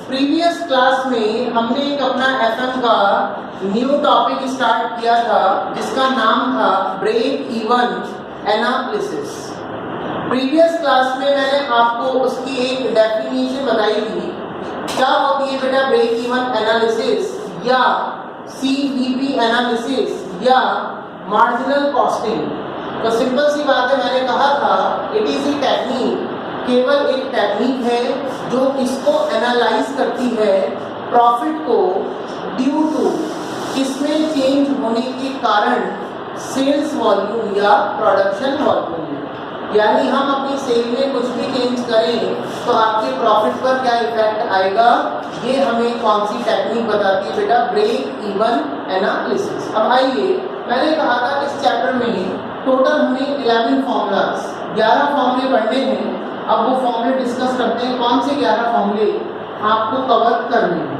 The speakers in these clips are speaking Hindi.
प्रीवियस क्लास में हमने एक अपना एफएम का न्यू टॉपिक स्टार्ट किया था जिसका नाम था break even analysis. Previous class में मैंने आपको उसकी एक डेफिनेशन बताई थी। क्या होती है बेटा ब्रेक इवन एनालिसिस या सीवीपी एनालिसिस या मार्जिनल कॉस्टिंग? तो सिंपल सी बात है, मैंने कहा था इट इज ए टेक्निक, केवल एक टेक्निक है जो इसको एनालाइज करती है प्रॉफिट को ड्यू टू किसमें चेंज होने के कारण सेल्स वॉल्यूम या प्रोडक्शन वॉल्यूम। यानी हम अपनी सेल में कुछ भी चेंज करें तो आपके प्रॉफिट पर क्या इफेक्ट आएगा, ये हमें कौन सी टेक्निक बताती है बेटा, ब्रेक इवन एनालिसिस। अब आइए, मैंने कहा था इस चैप्टर में टोटल हमें 11 फॉर्मूलाज 11 फॉर्मूले पढ़ने हैं। अब वो फॉर्मूले डिस्कस करते हैं, कौन से 11 फॉर्मूले आपको कवर करने हैं।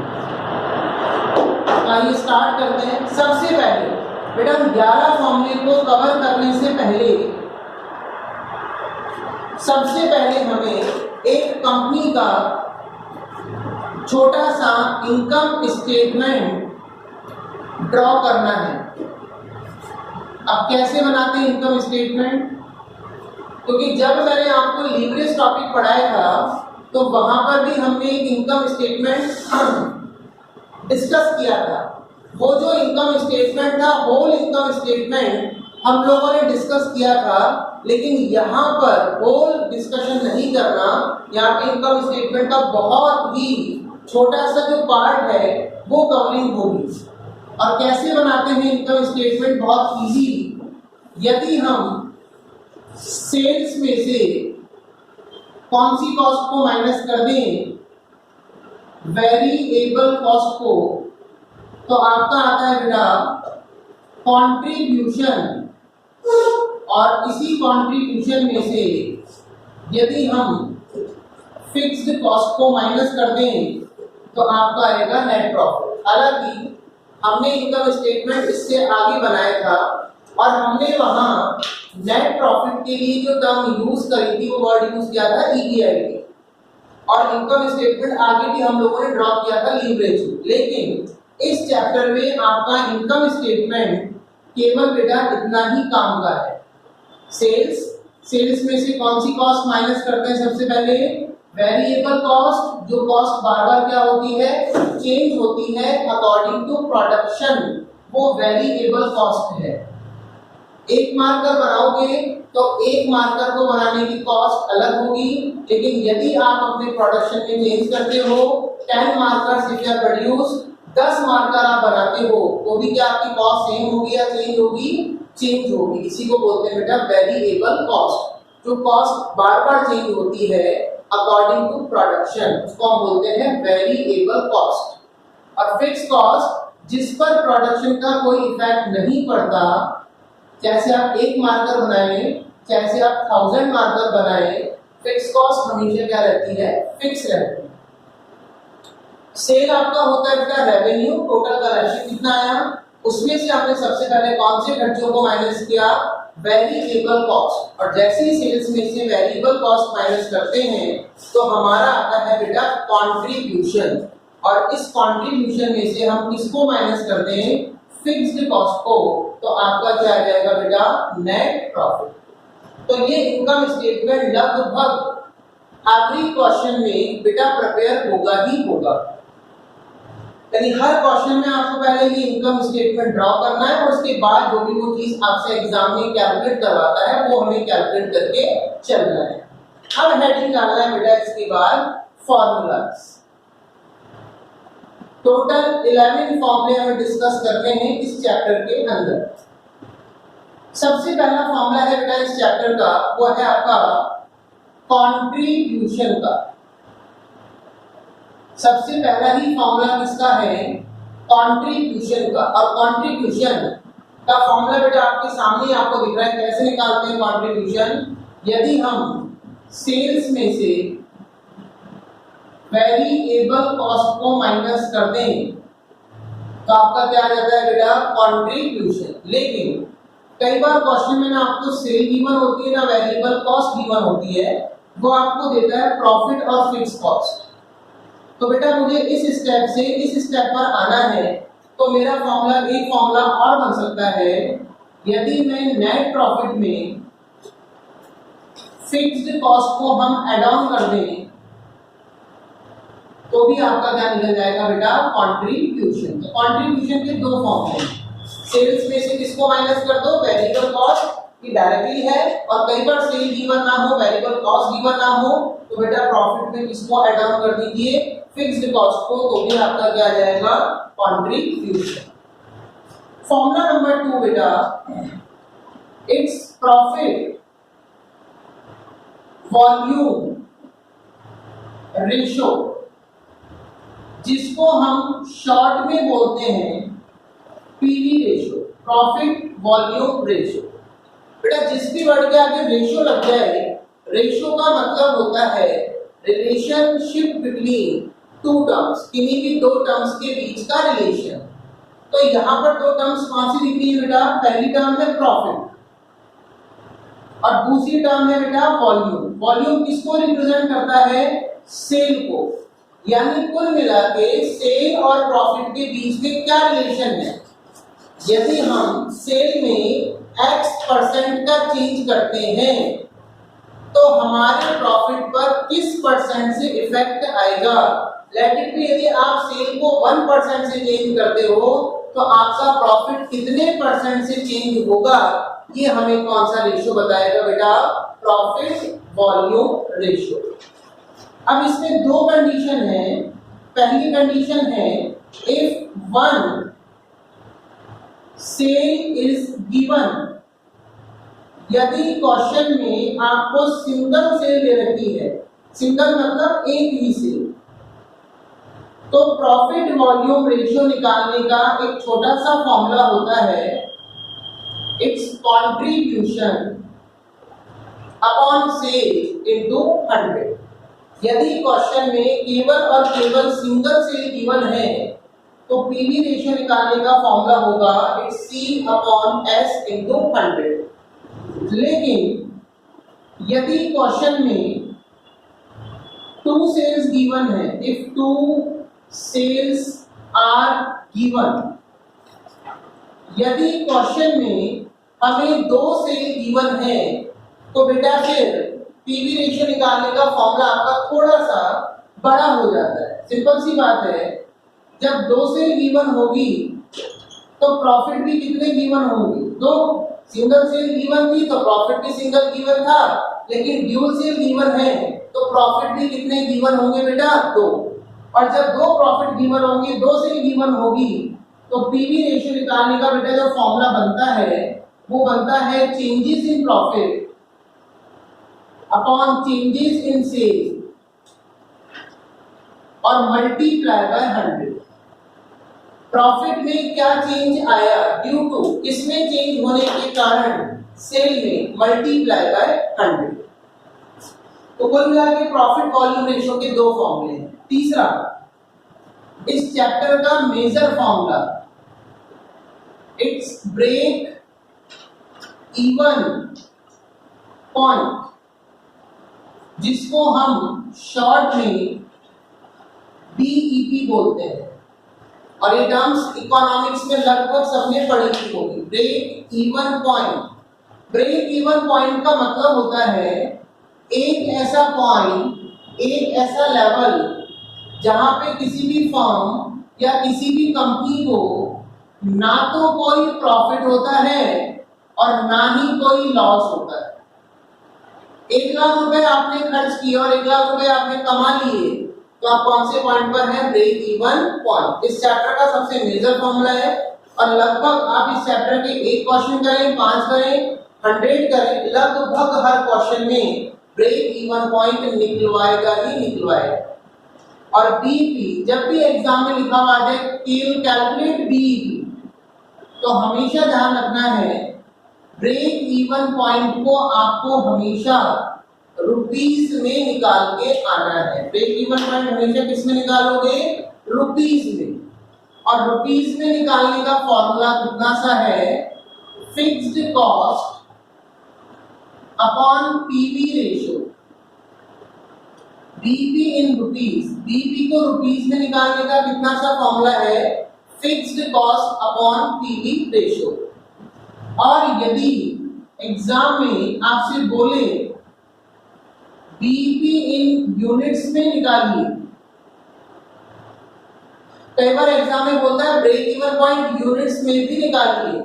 आइए स्टार्ट करते हैं। सबसे पहले बेटा 11 फॉर्मूले को कवर करने से पहले सबसे पहले हमें एक कंपनी का छोटा सा इनकम स्टेटमेंट ड्रॉ करना है। अब कैसे बनाते हैं इनकम स्टेटमेंट? क्योंकि जब मैंने आपको लीवरेज टॉपिक पढ़ाया था तो वहां पर भी हमने एक इनकम स्टेटमेंट डिस्कस किया था। वो जो इनकम स्टेटमेंट था, होल इनकम स्टेटमेंट हम लोगों ने डिस्कस किया था, लेकिन यहाँ पर होल डिस्कशन नहीं करना। यहाँ पे इनकम स्टेटमेंट का बहुत ही छोटा सा जो पार्ट है वो कवरिंग होगी। और कैसे बनाते हैं इनकम स्टेटमेंट? बहुत इजी। यदि हम सेल्स में से कौन सी कॉस्ट को माइनस कर दें, वेरिएबल कॉस्ट को, तो आपका आता है बेटा कंट्रीब्यूशन। और इसी कंट्रीब्यूशन में से यदि हम फिक्स्ड कॉस्ट को माइनस कर दें तो आपका आएगा नेट प्रॉफिट। हालांकि हमने इनकम स्टेटमेंट इससे आगे बनाया था और हमने वहां नेट प्रॉफिट के लिए जो टर्म यूज करी थी वो वर्ड यूज किया था ईपीआईटी। और इनकम स्टेटमेंट आगे भी हम लोगों ने ड्रॉ किया था लीवरेज। लेकिन इस चैप्टर में आपका इनकम स्टेटमेंट केवल बेटा इतना ही काम का है। सेल्स में से कौन सी कॉस्ट माइनस करते हैं? सबसे पहले वेरिएबल कॉस्ट, जो कॉस्ट बार बार क्या होती है, चेंज होती है अकॉर्डिंग टू प्रोडक्शन, वो वेरिएबल कॉस्ट है। एक मार्कर बनाओगे तो एक मार्कर को बनाने की कॉस्ट अलग होगी, लेकिन यदि आप अपने प्रोडक्शन में चेंज करते हो 10 marker if you produce, 10 marker आप बनाते हो तो भी क्या आपकी कॉस्ट सेम होगी या चेंज होगी? चेंज होगी। इसी को बोलते हैं बेटा वेरिएबल कॉस्ट। जो कॉस्ट बार बार चेंज होती है अकॉर्डिंग टू प्रोडक्शन, उसको हम बोलते हैं वेरिएबल कॉस्ट। और फिक्स कॉस्ट जिस पर प्रोडक्शन का कोई इफेक्ट नहीं पड़ता, जैसे आप एक मार्कर बनाए, जैसे आप 1000 मार्कर बनाए, फिक्स कॉस्ट हमेशा क्या रहती है? फिक्स रहती है। सेल आपका होता है बेटा रेवेन्यू, टोटल का राशि कितना आया, उसमें से आपने सबसे पहले कौन से खर्चों को माइनस किया? Variable cost. और जैसे ही सेल्स में से वेरिएबल कॉस्ट माइनस करते हैं तो हमारा आता है बेटा कंट्रीब्यूशन। और इस कंट्रीब्यूशन में से हम किसको माइनस करते हैं? फिक्स्ड कॉस्ट को। तो आपका क्या आ जाएगा बेटा? Net profit. तो ये इनकम स्टेटमेंट लगभग एवरी क्वेश्चन में बेटा प्रिपेयर होगा ही होगा। यानी हर क्वेश्चन में आपको पहले ये इनकम स्टेटमेंट ड्रॉ करना है और उसके बाद जो भी वो चीज आपसे एग्जाम में कैलकुलेट करवाता है वो हमें कैलकुलेट करके चलना है। अब हेडिंग डालना है बेटा इसके बाद फॉर्मूलाज। टोटल 11 फॉर्मूले हमें डिस्कस करने हैं इस चैप्टर के अंदर। सबसे पहला फॉर्मूला है बेटा इस चैप्टर का, वो है आपका कंट्रीब्यूशन का। सबसे पहला ही फॉर्मूला किसका है? कंट्रीब्यूशन का। और कंट्रीब्यूशन का फॉर्मूला बेटा आपके सामने आपको दिख रहा है। कैसे निकालते हैं कंट्रीब्यूशन? यदि हम सेल्स में से वेरिएबल कॉस्ट को माइनस कर दें तो आपका क्या आ जाता है बेटा? कंट्रीब्यूशन। लेकिन कई बार क्वेश्चन में ना आपको सेल गिवन होती है ना वेरिएबल कॉस्ट गिवन होती है, वो आपको देता है प्रॉफिट और फिक्स कॉस्ट। तो बेटा मुझे इस स्टेप से इस स्टेप पर आना है, तो मेरा फॉर्मूला एक फॉर्मूला और बन सकता है। यदि मैं नेट प्रॉफिट में फिक्स्ड कॉस्ट को हम ऐड ऑन कर दें तो भी आपका क्या निकल जाएगा बेटा, कंट्रीब्यूशन। तो कंट्रीब्यूशन के दो फॉर्म हैं, सेल्स में से किसको माइनस कर दो, वेरिएबल कॉस्ट की डायरेक्टली है, और कई बार सेल गिवन ना हो, वेरिएबल कॉस्ट गिवन ना हो, तो बेटा प्रॉफिट में किसको ऐड ऑन कर दीजिए, फिक्स्ड कॉस्ट को, तो भी आपका क्या आ जाएगा, कंट्रीब्यूशन। फॉर्मूला नंबर 2 बेटा, इट्स प्रॉफिट वॉल्यूम रेशो, जिसको हम शॉर्ट में बोलते हैं PV ratio, profit volume ratio. बेटा जिस भी वर्ड के आगे रेशो लग जाए, रेशो का मतलब होता है रिलेशनशिप बिटवीन टू टर्म्स, किन्हीं भी दो टर्म्स के बीच का रिलेशन। तो यहाँ पर दो टर्म्स कौन सी दिख रही है बेटा, पहली टर्म है प्रॉफिट और दूसरी टर्म है बेटा वॉल्यूम। वॉल्यूम किसको रिप्रेजेंट करता है, सेल को, यानी कुल मिला के सेल और प्रॉफिट के बीच में क्या रिलेशन है। यदि हम सेल में x% का चेंज करते हैं तो हमारे प्रॉफिट पर किस परसेंट से इफेक्ट आएगा। लेट इट बी, यदि आप सेल को 1% से चेंज करते हो तो आपका प्रॉफिट कितने परसेंट से चेंज होगा, ये हमें कौन सा रेशियो बताएगा बेटा, प्रॉफिट वॉल्यूम रेशियो। अब इसमें दो कंडीशन है। पहली कंडीशन है if one sale is given, यदि क्वेश्चन में आपको सिंगल सेल दे रखी है, सिंगल मतलब एक ही सेल, तो प्रॉफिट वॉल्यूम रेशियो निकालने का एक छोटा सा फॉर्मूला होता है, it's contribution upon sale into 100। यदि क्वेश्चन में केवल और केवल सिंगल सेल गिवन है तो पीवी रेशियो निकालने का फॉर्मूला होगा it's C upon S into 100। लेकिन यदि क्वेश्चन में टू सेल्स गिवन है, if two sales are given, यदि क्वेश्चन में हमें दो सेल गिवन है तो बेटा फिर पीवी रेशियो निकालने का फॉर्मूला आपका थोड़ा सा बड़ा हो जाता है। सिंपल सी बात है, जब दो सेल गिवन होगी तो प्रॉफिट भी कितने गिवन होंगे, दो। सिंगल सेल गिवन थी तो प्रॉफिट भी सिंगल गिवन था, लेकिन ड्यूल सेल गिवन है तो प्रॉफिट भी कितने गिवन होंगे बेटा, दो। और जब दो प्रॉफिट गिवन होंगे, दो सेल गिवन होगी, तो पीवी रेशियो निकालने का बेटा जो फॉर्मूला बनता है वो बनता है changes in profit upon changes in sale और मल्टीप्लाई बाय 100। प्रॉफिट में क्या चेंज आया, ड्यू टू किसमें चेंज होने के कारण, सेल में, मल्टीप्लाई बाय 100। तो कुल मिला के प्रॉफिट वॉल्यूम रेशियो के दो फॉर्मूले हैं। तीसरा, इस चैप्टर का major formula, it's break even point, जिसको हम शॉर्ट में बीईपी बोलते हैं, और ये टर्म्स इकोनॉमिक्स में लगभग सबने पढ़ी हुई होगी। Break even point, break even point का मतलब होता है एक ऐसा पॉइंट, एक ऐसा लेवल जहां पे किसी भी फर्म या किसी भी कंपनी को ना तो कोई प्रॉफिट होता है और ना ही कोई लॉस होता है। 1 लाख रुपए आपने खर्च किए और 1 लाख रुपए आपने कमा लिए, तो आप कौन से पॉइंट पर हैं, ब्रेक इवन पॉइंट। इस चैप्टर का सबसे मेजर फॉर्मूला है, और लगभग आप इस चैप्टर के एक क्वेश्चन करें, 5 करें, 100 करें, लगभग हर क्वेश्चन में ब्रेक इवन पॉइंट निकलवाएगा ही निकलवाएगा। और बीईपी जब भी एग्जाम में लिखा हुआ है कैलकुलेट बीईपी, तो हमेशा ध्यान रखना है ब्रेक इवन पॉइंट को आपको हमेशा रुपीस में निकाल के आना है। ब्रेक इवन पॉइंट हमेशा किस में निकालोगे, रुपीस में। और रुपीस में निकालने का फॉर्मूला कितना सा है, fixed cost upon PV ratio BP in rupees, BP को रुपीस में निकालने का कितना सा फॉर्मूला है, fixed cost upon PV ratio. और यदि एग्जाम में आपसे बोले बीपी इन यूनिट्स में निकालिए, कई बार एग्जाम में बोलता है ब्रेक इवन पॉइंट यूनिट्स में भी निकालिए,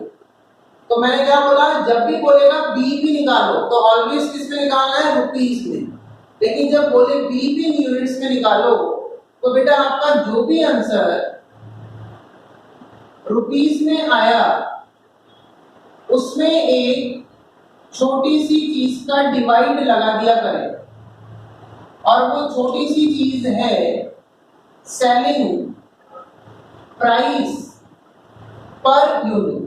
तो मैंने क्या बोला, जब भी बोलेगा बीपी निकालो तो ऑलवेज किस में निकालना है, रुपीस में। लेकिन जब बोले बीपी इन यूनिट्स में निकालो तो बेटा आपका जो भी आंसर रुपीस में आया उसमें एक छोटी सी चीज का डिवाइड लगा दिया करें, और वो छोटी सी चीज है selling price per unit.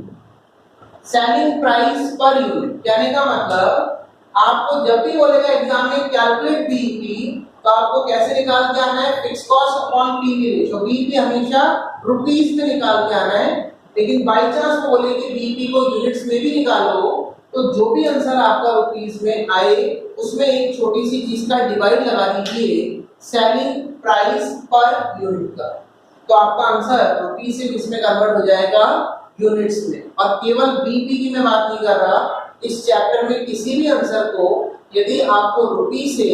Selling price per unit कहने का मतलब आपको जब भी बोलेगा एग्जाम में कैलकुलेट बीईपी, तो आपको कैसे निकाल के आना है, fix cost upon PV ratio. BEP हमेशा रुपीस में निकाल के आना है। लेकिन बाय चांस बोले कि बीईपी को यूनिट्स में भी निकालो, तो जो भी आंसर आपका रुपीस में आए उसमें एक छोटी सी चीज का डिवाइड लगा दीजिए सेलिंग प्राइस पर यूनिट का, तो आपका आंसर रुपीस से किस में कन्वर्ट हो जाएगा, यूनिट्स में। और केवल बीपी की मैं बात नहीं कर रहा, इस चैप्टर में किसी भी आंसर को यदि आपको रुपी से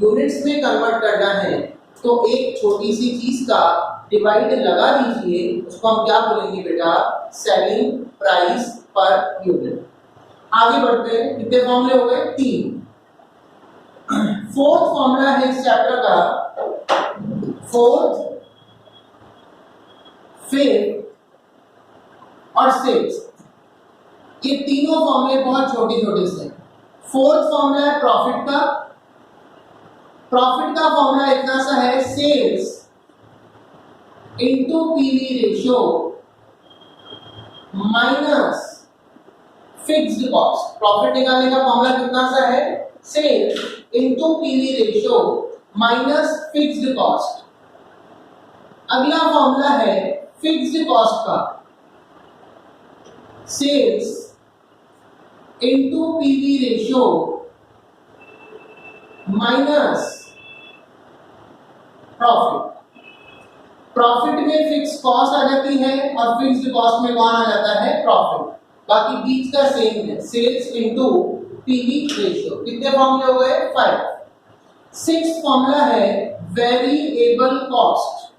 यूनिट्स में कन्वर्ट करना है तो एक छोटी सी चीज का डिवाइड लगा दीजिए, उसको हम क्या बोलेंगे बेटा, सेलिंग प्राइस पर यूनिट। आगे बढ़ते हैं, कितने फॉर्मूले हो गए, 3। फोर्थ फॉर्मूला है इस चैप्टर का, फोर्थ, फिफ्थ और सिक्स्थ, ये तीनों फॉर्मूले बहुत छोटे छोटे से। फोर्थ फॉर्मूला है प्रॉफिट का। प्रॉफिट का फॉर्मूला इतना सा है, sales into PV ratio minus fixed cost. Profit निकालने का फॉर्मूला कितना सा है, sales into PV ratio minus fixed cost. अगला फॉर्मूला है फिक्स्ड कॉस्ट का, sales into PV ratio minus profit. Profit में फिक्स कॉस्ट आ जाती है और फिक्स्ड कॉस्ट में कौन आ जाता है, प्रॉफिट। बाकी बीच का सेम है, सेल्स इनटू पीवी रेशियो। कितने फॉर्मूले हो गए, 5। सिक्स्थ फॉर्मूला है वेरिएबल कॉस्ट।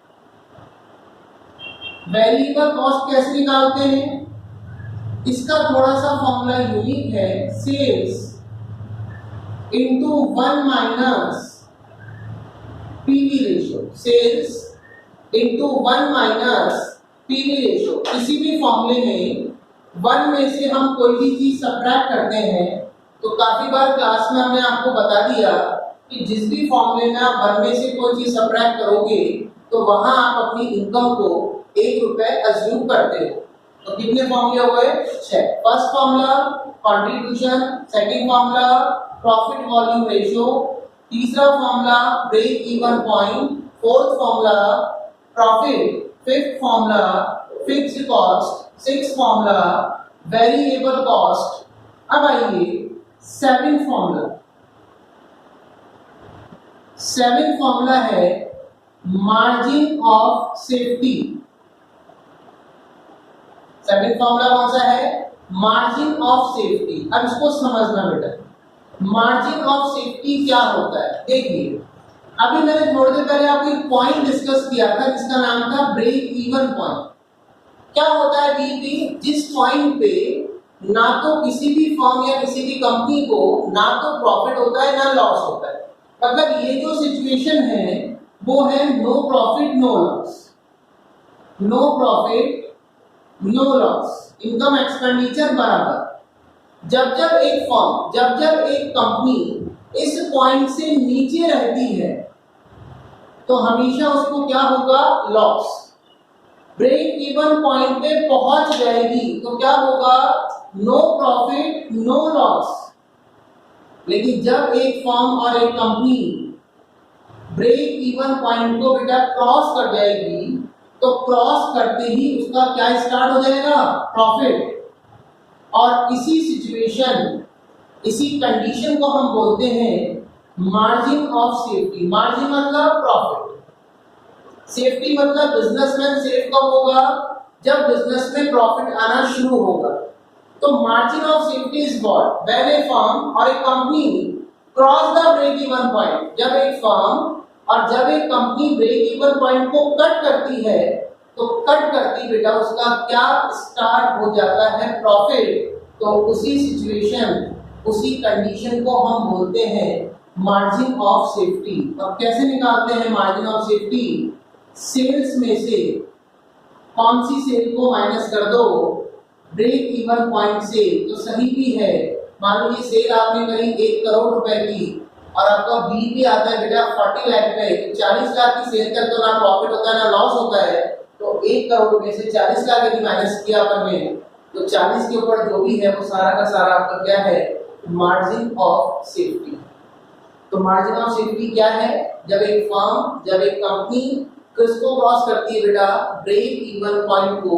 वेरिएबल कॉस्ट कैसे निकालते हैं, इसका थोड़ा सा फॉर्मूला यूनिक है, sales into 1 minus PV ratio. Sales into 1 minus PV ratio. किसी भी फॉर्मूले में 1 में से हम कोई भी चीज सबट्रैक्ट करते हैं, तो काफी बार क्लास में हमने आपको बता दिया कि जिस भी फॉर्मूले में आप 1 में से कोई चीज सबट्रैक्ट करोगे तो वहां आप अपनी इनकम को 1 रुपए अज्यूम करते हो। तो कितने फॉर्मूले हो गए, 6। First formula contribution, second formula profit volume ratio, तीसरा formula break even point, fourth formula profit, fifth formula fixed cost, sixth formula variable cost. अब आइए सेवेंथ फॉर्मूला। सेवेंथ फॉर्मूला है margin of safety. Seventh formula कौन सा है, मार्जिन ऑफ सेफ्टी। अब इसको समझना बेटा, मार्जिन ऑफ सेफ्टी क्या होता है। देखिए अभी मैंने थोड़ी देर पहले आपको एक पॉइंट डिस्कस किया था जिसका नाम था ब्रेक इवन पॉइंट। क्या होता है बीपी, जिस पॉइंट पे ना तो किसी भी फर्म या किसी भी कंपनी को ना तो प्रॉफिट होता है ना लॉस होता है। मतलब ये जो सिचुएशन है वो है no profit no loss, no profit no loss, income expenditure बराबर। जब जब एक फर्म, जब जब एक कंपनी इस पॉइंट से नीचे रहती है तो हमेशा उसको क्या होगा, लॉस। ब्रेक इवन पॉइंट पे पहुंच जाएगी तो क्या होगा, नो प्रॉफिट नो लॉस। लेकिन जब एक फर्म और एक कंपनी ब्रेक इवन पॉइंट को बेटा क्रॉस कर जाएगी तो क्रॉस करते ही उसका क्या स्टार्ट हो जाएगा, प्रॉफिट। और इसी सिचुएशन, इसी कंडीशन को हम बोलते हैं मार्जिन ऑफ सेफ्टी, मार्जिन मतलब प्रॉफिट, सेफ्टी मतलब बिजनेसमैन सेफ कब होगा, जब बिजनेस में प्रॉफिट आना शुरू होगा। तो margin of safety is what, when a firm और a company cross the break even point, जब एक फर्म और जब एक कंपनी ब्रेक इवन पॉइंट को कट करती है, तो कट करती बेटा उसका क्या स्टार्ट हो जाता है, प्रॉफिट। तो उसी सिचुएशन, उसी कंडीशन को हम बोलते हैं मार्जिन ऑफ सेफ्टी। अब कैसे निकालते हैं मार्जिन ऑफ सेफ्टी, सेल्स में से कौन सी सेल को माइनस कर दो, ब्रेक इवन पॉइंट से। तो सही भी है, मान लीजिए सेल आपने करी 1 करोड़ रुपए की और आपका बी भी आता है बेटा 40 लाख पे, 40 लाख की सेल तक तो ना प्रॉफिट होता है ना लॉस होता है। तो 1 करोड़ में से 40 लाख यदि माइनस किया अपन ने, तो 40 के ऊपर जो भी है वो सारा का सारा आपका क्या है, मार्जिन ऑफ सेफ्टी। तो मार्जिन ऑफ सेफ्टी क्या है, जब एक फर्म, जब एक कंपनी किसको क्रॉस करती है बेटा, ब्रेक इवन पॉइंट को,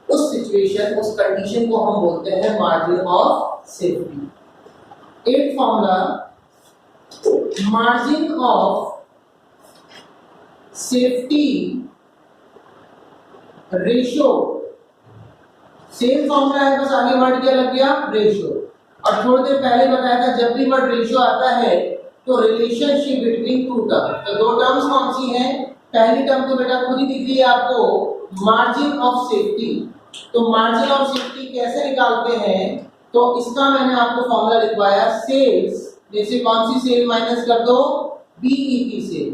उस सिचुएशन, उस कंडीशन को हम बोलते हैं मार्जिन ऑफ सेफ्टी। एक formula, margin of safety ratio, same formula है, बस आगे वर्ड क्या लग गया, रेशो। और थोड़ी देर पहले बताया था जब भी वर्ड रेशो आता है तो रिलेशनशिप बिटवीन टू टर्म, तो दो टर्म्स कौन सी हैं, पहली टर्म तो बेटा खुद ही दिख रही है आपको, मार्जिन ऑफ सेफ्टी। तो मार्जिन ऑफ सेफ्टी कैसे निकालते हैं, तो इसका मैंने आपको फॉर्मूला लिखवाया, सेल्स जैसे कौन सी सेल माइनस कर दो, बीईपी से।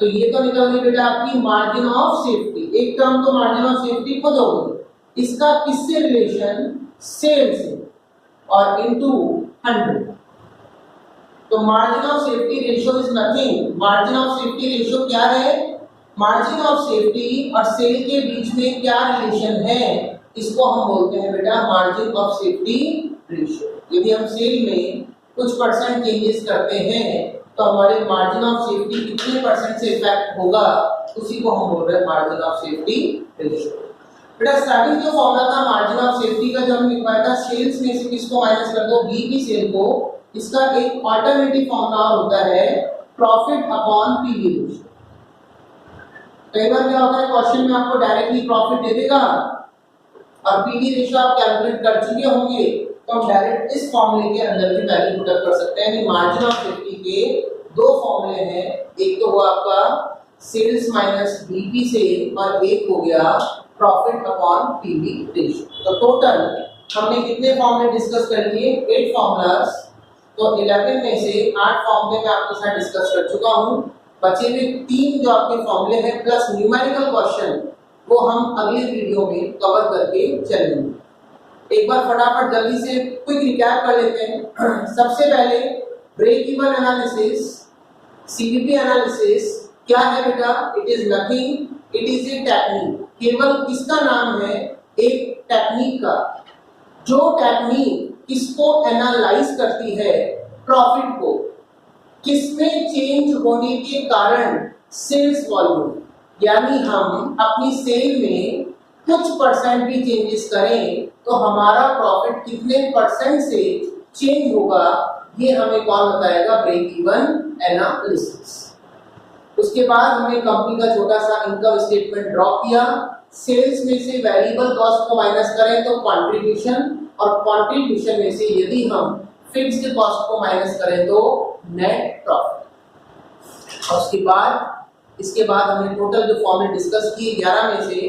तो ये तो निकल गई बेटा आपकी मार्जिन ऑफ सेफ्टी, एक टर्म तो मार्जिन ऑफ सेफ्टी खुद होगी, इसका किससे रिलेशन, सेल से, और इनटू 100। तो margin of safety ratio is nothing, margin of safety ratio क्या है, मार्जिन ऑफ सेफ्टी और सेल के बीच में क्या रिलेशन है, इसको हम बोलते हैं बेटा मार्जिन ऑफ सेफ्टी रेशियो। यदि हम सेल में कुछ परसेंट चेंजेस करते हैं तो हमारे मार्जिन ऑफ सेफ्टी कितने परसेंट से इफेक्ट होगा, उसी को हम बोल रहे हैं मार्जिन ऑफ सेफ्टी रेशियो। बेटा स्टार्टिंग जो फॉर्मूला था मार्जिन ऑफ सेफ्टी का, जब हमने लिखवाया था सेल्स में से किसको माइनस कर दो, बी की सेल को, इसका एक ऑल्टरनेटिव फॉर्मूला होता है प्रॉफिट अपॉन पीवी रेशियो। कई बार क्या होता है क्वेश्चन में आपको डायरेक्टली प्रॉफिट दे देगा और पीवी रेशियो आप कैलकुलेट कर चुके होंगे, तो हम डायरेक्ट इस फॉर्मूले के अंदर भी वैल्यू पुट कर सकते हैं कि मार्जिन ऑफ सेफ्टी के दो फॉर्मूले हैं, एक तो हुआ आपका सेल्स माइनस बीपी से और एक हो गया प्रॉफिट अपॉन पीवी रेशियो। तो टोटल हमने कितने फॉर्मूले डिस्कस कर लिए, 8 फॉर्मूलास। तो 11 में से 8 फॉर्मूले मैं आपके साथ डिस्कस कर चुका हूं, बचे हुए 3 जो आपके फॉर्मूले हैं प्लस न्यूमेरिकल क्वेश्चन, वो हम अगले वीडियो में कवर करके चलेंगे। एक बार फटाफट जल्दी से क्विक रिकैप कर लेते हैं। सबसे पहले break even analysis, CVP analysis क्या है बेटा, it is nothing, it is a technique. केवल किसका नाम है, एक टेक्निक का, जो टेक्निक किसको एनालाइज करती है, प्रॉफिट को, किसमें चेंज होने के कारण सेल्स वॉल्यूम, यानी हम अपनी सेल में कुछ परसेंट भी चेंजेस करें तो हमारा प्रॉफिट कितने परसेंट से चेंज होगा, ये हमें कौन बताएगा, ब्रेक इवन एनालिसिस। उसके बाद हमने कंपनी का छोटा सा इनकम स्टेटमेंट ड्रॉ किया, सेल्स में से वेरिएबल कॉस्ट को माइनस करें तो कंट्रीब्यूशन, और कंट्रीब्यूशन में से यदि हम फिक्स्ड कॉस्ट को माइनस करें तो नेट प्रॉफिट। और इसके बाद हमने टोटल जो फॉर्मूले डिस्कस किए 11 में से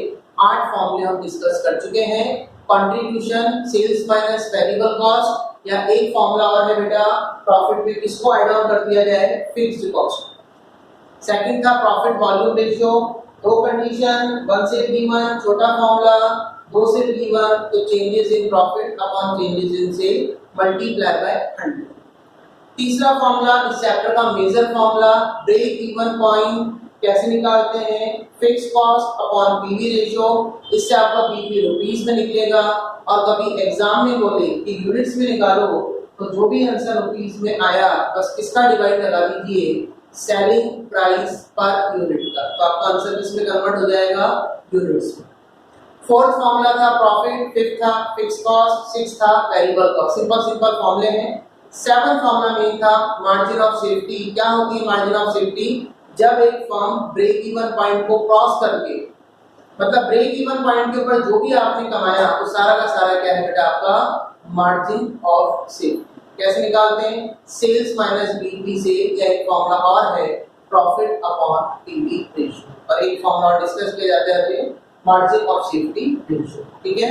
8 फॉर्मूले हम डिस्कस कर चुके हैं, contribution, sales minus variable cost, या एक फॉर्मूला और है बेटा प्रॉफिट में किसको ऐड ऑन कर दिया जाए, फिक्स्ड कॉस्ट। सेकंड था प्रॉफिट वॉल्यूम रेशियो, दो कंडीशन, 1 से गिवन छोटा फॉर्मूला, 2 से गिवन तो changes in profit upon changes in sale multiply by 100। तीसरा फॉर्मूला इस चैप्टर का major formula, break even point कैसे निकालते हैं, fix cost upon PV ratio, इससे आपका पीवी रुपीस में निकलेगा, और कभी एग्जाम में बोले कि यूनिट्स में निकालो तो जो भी आंसर रुपीस में आया बस किसका डिवाइड लगा दीजिए, सेलिंग प्राइस पर यूनिट का, तो आपका आंसर इसमें कन्वर्ट हो जाएगा यूनिट्स में। फोर्थ फॉर्मूला था प्रॉफिट, फिफ्थ था फिक्स कॉस्ट, सिक्स्थ था वेरिएबल कॉस्ट। सिंपल फॉर्मूले हैं, 7 फॉर्मूला मेन था मार्जिन ऑफ सेफ्टी। क्या होती है मार्जिन ऑफ सेफ्टी? जब एक फर्म ब्रेक इवन पॉइंट को क्रॉस करके, मतलब ब्रेक इवन पॉइंट के ऊपर जो भी आपने कमाया वो सारा का सारा क्या है बेटा आपका मार्जिन ऑफ सेफ्टी। कैसे निकालते हैं? सेल्स माइनस बीईपी से, या एक फॉर्मूला और है प्रॉफिट अपॉन पीवी रेशियो, और एक फॉर्मूला और डिस्कस किया जाता है मार्जिन ऑफ सेफ्टी रेशियो। ठीक है,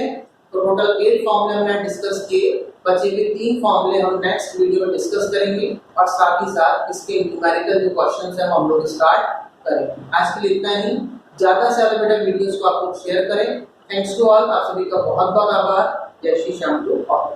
तो टोटल 8 फॉर्मूले हमने डिस्कस किए, बचे हुए 3 फॉर्मूले हम नेक्स्ट वीडियो में डिस्कस करेंगे, और साथ ही साथ इसके न्यूमेरिकल जो क्वेश्चंस हैं हम लोग स्टार्ट करेंगे। आज के लिए इतना ही। ज्यादा से ज्यादा बेटा वीडियोस को आप लोग शेयर करें। थैंक्स टू ऑल, आप सभी का बहुत बहुत आभार। जय श्री श्याम टू ऑल।